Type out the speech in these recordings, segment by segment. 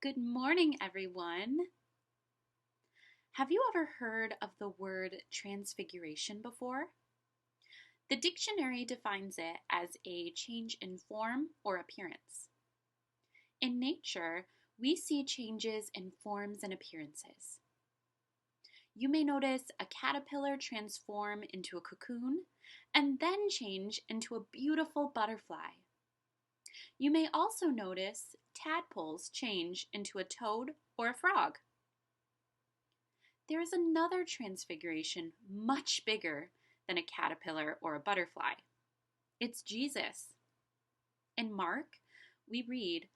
Good morning, everyone. Have you ever heard of the word transfiguration before? The dictionary defines it as a change in form or appearance. In nature, we see changes in forms and appearances. You may notice a caterpillar transform into a cocoon and then change into a beautiful butterfly. You may also notice tadpoles change into a toad or a frog. There is another transfiguration much bigger than a caterpillar or a butterfly. It's Jesus. In Mark, we read,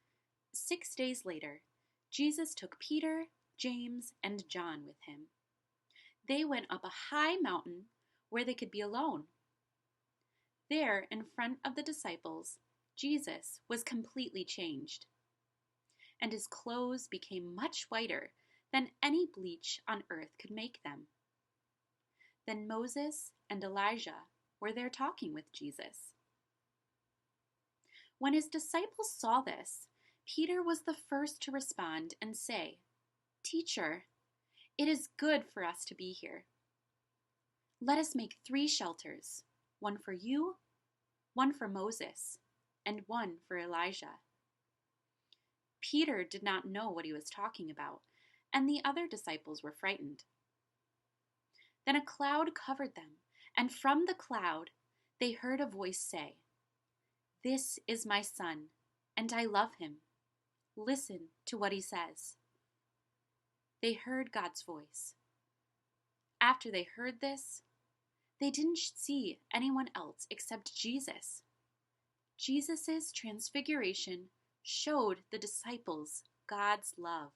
6 days later, Jesus took Peter, James, and John with him. They went up a high mountain where they could be alone. There, in front of the disciples, Jesus was completely changed, and his clothes became much whiter than any bleach on earth could make them. Then Moses and Elijah were there talking with Jesus. When his disciples saw this, Peter was the first to respond and say, "Teacher, it is good for us to be here. Let us make 3 shelters, one for you, one for Moses, and one for Elijah." Peter did not know what he was talking about, and the other disciples were frightened. Then a cloud covered them, and from the cloud they heard a voice say, "This is my son, and I love him. Listen to what he says." They heard God's voice. After they heard this, they didn't see anyone else except Jesus. Jesus' transfiguration showed the disciples God's love.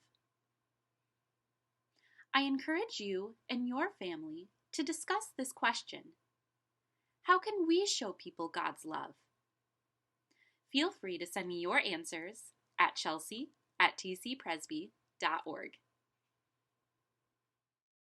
I encourage you and your family to discuss this question. How can we show people God's love? Feel free to send me your answers at Chelsey@tcpresby.org.